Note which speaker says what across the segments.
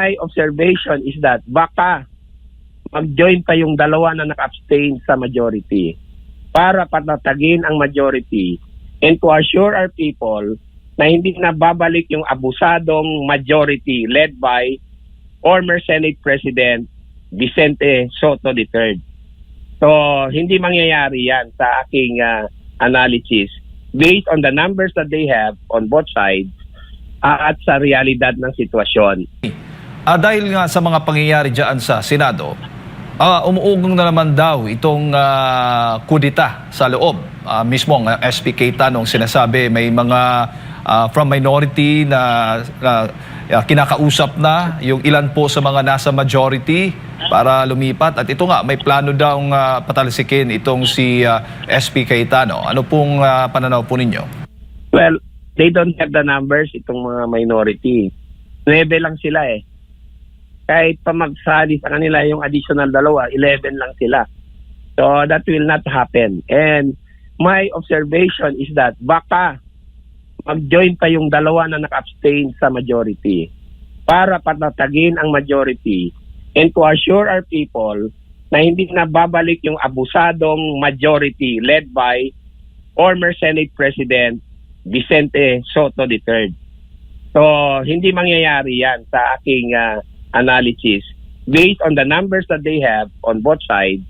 Speaker 1: my observation is that baka mag-join pa yung dalawa na naka-abstain sa majority para patatagin ang majority and to assure our people na hindi na babalik yung abusadong majority led by former Senate President Vicente Soto III. So, hindi mangyayari yan sa aking analysis based on the numbers that they have on both sides at sa realidad ng sitwasyon.
Speaker 2: Dahil nga sa mga pangyayari dyan sa Senado, umuugong na naman daw itong kudita sa loob. Mismo ang SP Cayetano sinasabi may mga from minority na kinakausap na yung ilan po sa mga nasa majority para lumipat. At ito nga, may plano daw patalsikin itong si SP Cayetano. Ano pong pananaw po ninyo?
Speaker 1: Well, they don't have the numbers, itong mga minority. 9 lang sila eh. Kahit pa magsali sa kanila yung additional 2, 11 lang sila. So that will not happen. And my observation is that baka mag-join pa yung 2 na naka-abstain sa majority para patatagin ang majority and to assure our people na hindi na babalik yung abusadong majority led by former Senate President Vicente Soto III. So, hindi mangyayari yan sa aking analysis based on the numbers that they have on both sides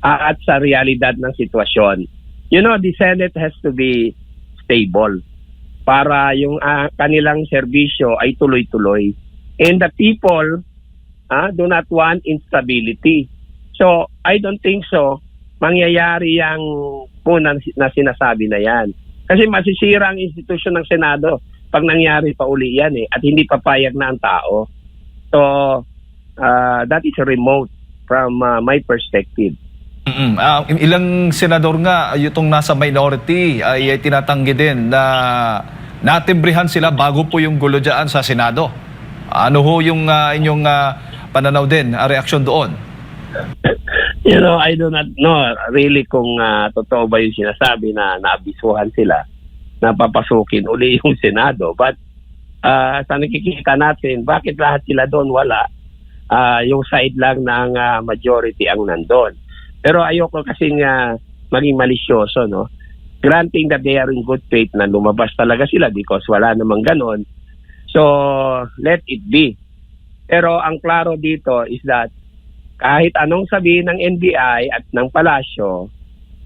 Speaker 1: at sa realidad ng sitwasyon. You know, the Senate has to be stable para yung kanilang serbisyo ay tuloy-tuloy. And the people do not want instability. So, I don't think so mangyayari yung na sinasabi na yan. Kasi masisira ang institusyon ng Senado pag nangyari pa uli yan at hindi papayag na ang tao. So, that is remote from my perspective.
Speaker 2: Ilang senador nga itong nasa minority ay tinatanggi din na natimbrihan sila bago po yung gulo dyan sa Senado. Ano ho yung inyong pananaw din, reaksyon doon?
Speaker 1: You know, I do not know really kung totoo ba yung sinasabi na naabisuhan sila na papasukin uli yung Senado. But sa nakikita natin, bakit lahat sila doon wala? Yung side lang ng majority ang nandun. Pero ayoko kasing maging malisyoso, no? Granting that they are in good faith na lumabas talaga sila because wala namang ganon. So, let it be. Pero ang klaro dito is that kahit anong sabihin ng NBI at ng Palasyo,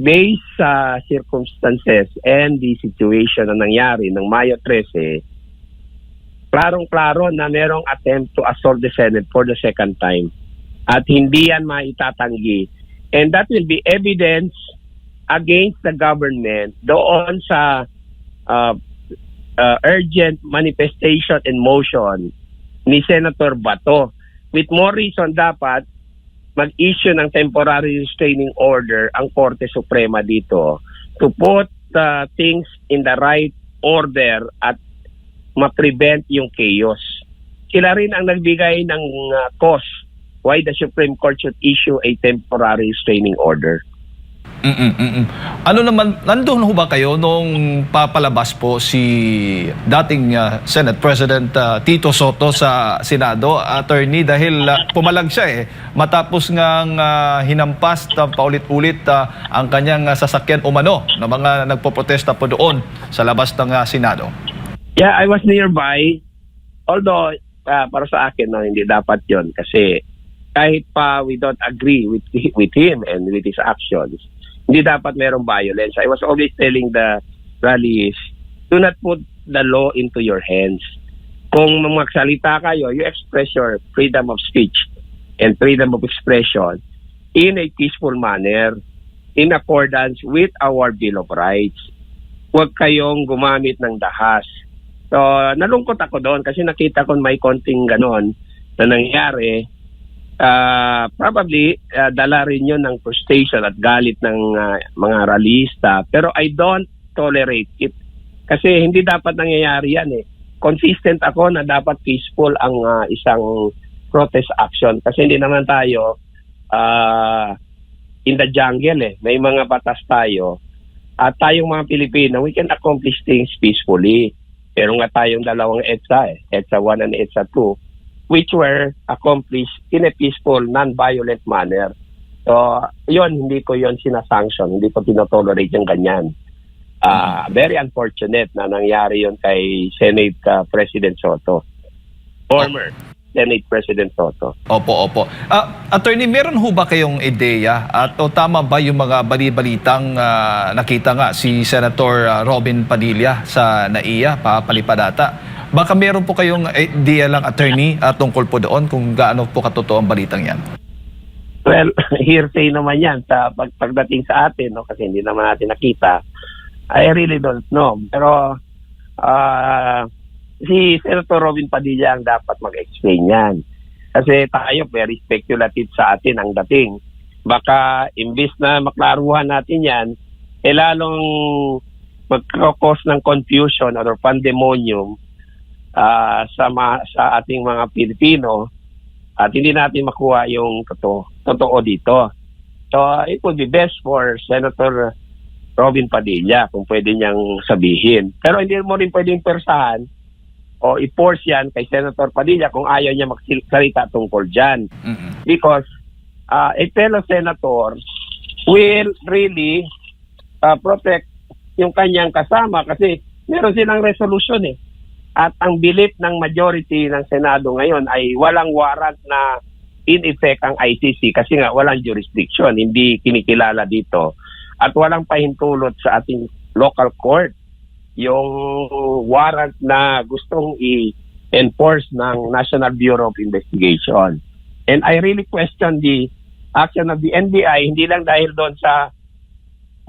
Speaker 1: based sa circumstances and the situation na nangyari ng Mayo 13, klarong-klaro na merong attempt to assault the Senate for the second time. At hindi yan maitatanggi. And that will be evidence against the government doon sa urgent manifestation and motion ni Senator Bato. With more reason, dapat mag-issue ng temporary restraining order ang Korte Suprema dito to put things in the right order at ma-prevent yung chaos. Sila rin ang nagbigay ng cause why the Supreme Court should issue a temporary restraining order.
Speaker 2: Ano naman, nandun ho ba kayo nung papalabas po si dating Senate President Tito Soto sa Senado, attorney, dahil pumalag siya matapos ngang hinampas paulit-ulit ang kanyang sasakyan umano ng mga nagpoprotesta po doon sa labas ng Senado?
Speaker 1: Yeah, I was nearby. Although, para sa akin, no, hindi dapat yon kasi kahit pa we don't agree with him and with his actions, hindi dapat merong violence. I was always telling the rallies, do not put the law into your hands. Kung magsalita kayo, you express your freedom of speech and freedom of expression in a peaceful manner in accordance with our Bill of Rights. Huwag kayong gumamit ng dahas. So, nalungkot ako doon kasi nakita ko may konting ganon na nangyari. Probably dala rin yun ng frustration at galit ng mga rallyista, pero I don't tolerate it kasi hindi dapat nangyayari yan consistent ako na dapat peaceful ang isang protest action kasi hindi naman tayo in the jungle may mga batas tayo at tayong mga Pilipino, we can accomplish things peacefully. Pero nga tayong dalawang EDSA EDSA 1 and EDSA 2 which were accomplished in a peaceful, non-violent manner. So, hindi ko yon sinasanction, hindi ko tinotolerate yung ganyan. Very unfortunate na nangyari yon kay Senate President Soto. Former Senate President Soto.
Speaker 2: Opo. Attorney, meron ho ba kayong ideya at o tama ba yung mga bali-balitang nakita nga si Senator Robin Padilla sa NAIA, papalipadata? Baka meron po kayong idea lang, attorney, tungkol po doon kung gaano po katotoo ang balitang yan?
Speaker 1: Well, hearsay naman yan sa pagdating sa atin, no? Kasi hindi naman natin nakita. I really don't know. Pero si Senator Robin Padilla ang dapat mag-explain yan. Kasi tayo very speculative sa atin ang dating. Baka imbis na maklaruhan natin yan, lalong magkakos ng confusion or pandemonium sa ating mga Pilipino at hindi natin makuha yung totoo dito. So it would be best for Senator Robin Padilla kung pwede niyang sabihin. Pero hindi mo rin pwedeng persahan o i-force yan kay Senator Padilla kung ayaw niya magsalita tungkol dyan. Because a fellow senator will really protect yung kanyang kasama kasi meron silang resolution eh. At ang belief ng majority ng Senado ngayon ay walang warrant na in effect ang ICC kasi nga walang jurisdiction, hindi kinikilala dito. At walang pahintulot sa ating local court yung warrant na gustong i-enforce ng National Bureau of Investigation. And I really question the action of the NBI, hindi lang dahil doon sa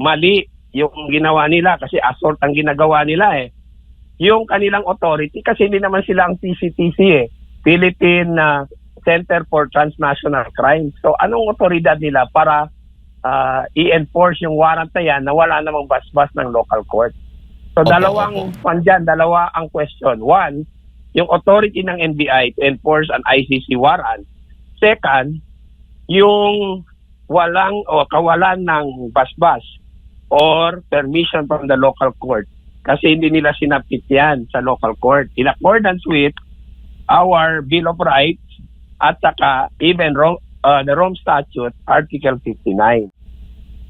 Speaker 1: mali yung ginawa nila kasi assault ang ginagawa nila eh. Yung kanilang authority kasi hindi naman sila ang PCTC eh. Philippine Center for Transnational Crime. So anong otoridad nila para i-enforce yung warrant na yan na wala namang basbas ng local court? So dalawa ang question. One, yung authority ng NBI to enforce an ICC warrant. Second, yung kawalan ng basbas or permission from the local court kasi hindi nila sinapit yan sa local court in accordance with our Bill of Rights at saka even the Rome Statute, Article 59.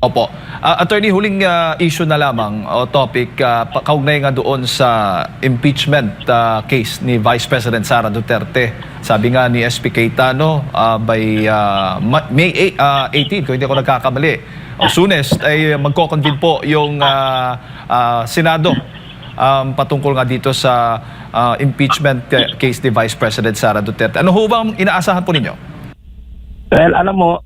Speaker 2: Opo. Attorney, huling issue na lamang o topic, kaugnay nga doon sa impeachment case ni Vice President Sara Duterte. Sabi nga ni SP Cayetano by May 18, kung hindi ako nagkakamali, soonest ay magko-convene po yung Senado patungkol nga dito sa impeachment case ni Vice President Sara Duterte. Ano ho bang inaasahan po ninyo?
Speaker 1: Well, alam mo,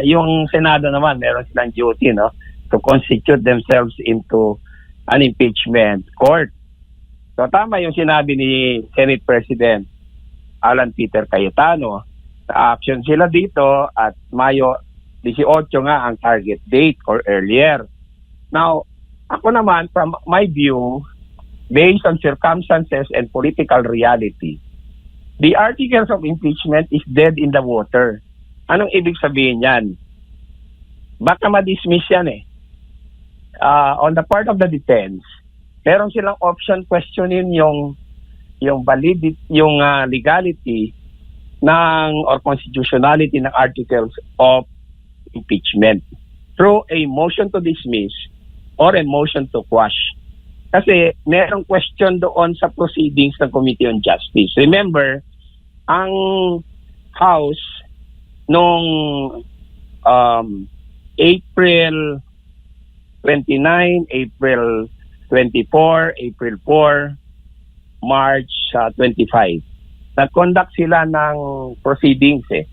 Speaker 1: yung Senado naman, meron silang duty, no, to constitute themselves into an impeachment court. So tama yung sinabi ni Senate President Alan Peter Cayetano. Sa action sila dito at Mayo 18 nga ang target date or earlier. Now, ako naman, from my view, based on circumstances and political reality, the articles of impeachment is dead in the water. Anong ibig sabihin yan? Baka ma-dismiss yan eh. On the part of the defense, meron silang option questionin yung validity, yung legality ng or constitutionality ng articles of impeachment through a motion to dismiss or a motion to quash. Kasi merong question doon sa proceedings ng Committee on Justice. Remember, ang House noong April 29, April 24, April 4, March 25. Nag-conduct sila ng proceedings eh.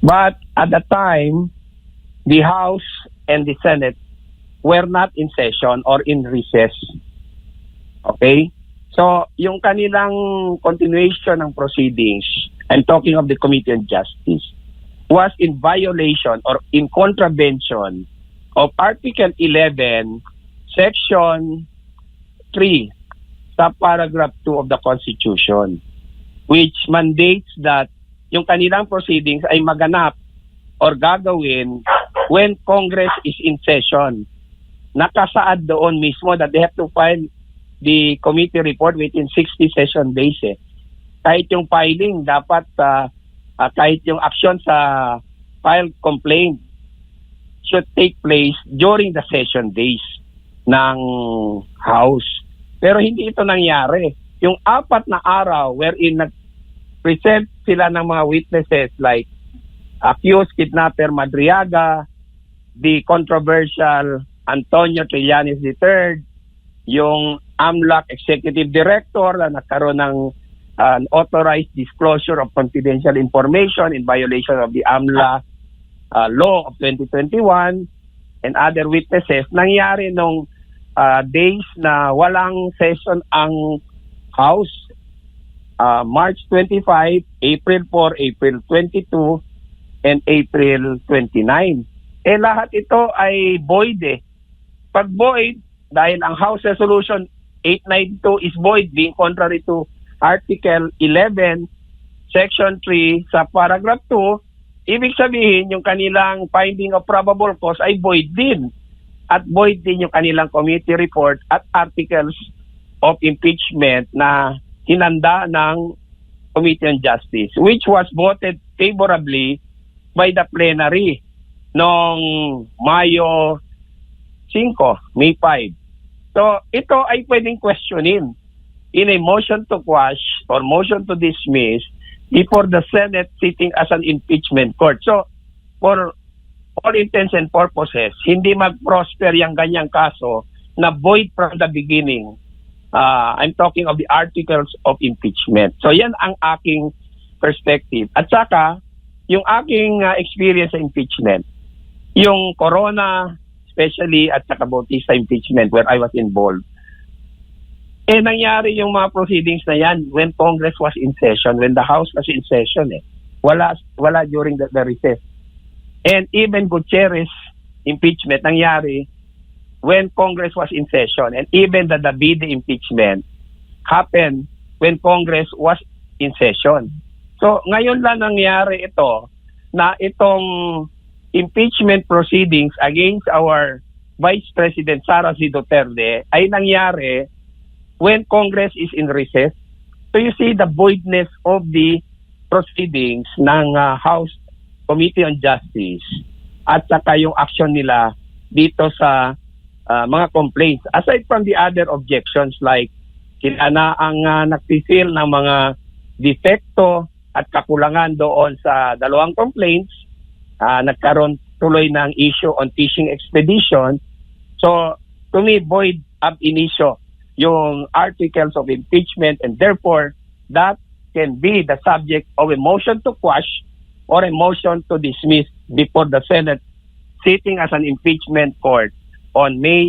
Speaker 1: But at the time, the House and the Senate were not in session or in recess. Okay? So, yung kanilang continuation ng proceedings, I'm talking of the Committee on Justice, was in violation or in contravention of Article 11, Section 3, subparagraph 2 of the Constitution, which mandates that yung kanilang proceedings ay maganap or gagawin when Congress is in session. Nakasaad doon mismo that they have to file the committee report within 60 session days eh. kahit yung filing, dapat kahit yung action sa file complaint should take place during the session days ng House. Pero hindi ito nangyari. Yung 4 na araw wherein nag-present sila ng mga witnesses like accused kidnapper Madriaga, the controversial Antonio Trillanes III, yung AMLAC Executive Director na nagkaroon ng unauthorized disclosure of confidential information in violation of the AMLA law of 2021, and other witnesses. Nangyari nung days na walang session ang House, March 25, April 4, April 22, and April 29. Lahat ito ay void eh. Pag void, dahil ang House Resolution 892 is void, being contrary to Article 11, Section 3 sa Paragraph 2, ibig sabihin yung kanilang finding of probable cause ay void din. At void din yung kanilang committee report at articles of impeachment na hinanda ng Committee on Justice, which was voted favorably by the plenary noong Mayo 5, May 5. So ito ay pwedeng questionin in a motion to quash or motion to dismiss before the Senate sitting as an impeachment court. So for all intents and purposes, hindi mag-prosper yung ganyang kaso na void from the beginning. I'm talking of the articles of impeachment. So yan ang aking perspective. At saka, yung aking experience sa impeachment, yung Corona, especially at saka Bautista impeachment where I was involved, nangyari yung mga proceedings na yan when Congress was in session, when the House was in session. Wala during the recess. And even Gutierrez impeachment nangyari when Congress was in session. And even the Davide impeachment happened when Congress was in session. So ngayon lang nangyari ito na itong impeachment proceedings against our Vice President Sara C. Duterte ay nangyari when Congress is in recess. So you see the voidness of the proceedings ng House Committee on Justice at saka yung action nila dito sa mga complaints. Aside from the other objections like sila na ang nagpifil ng mga defekto at kakulangan doon sa dalawang complaints, nagkaroon tuloy ng issue on fishing expedition. So to me, void ab initio yung articles of impeachment, and therefore that can be the subject of a motion to quash or a motion to dismiss before the Senate sitting as an impeachment court on May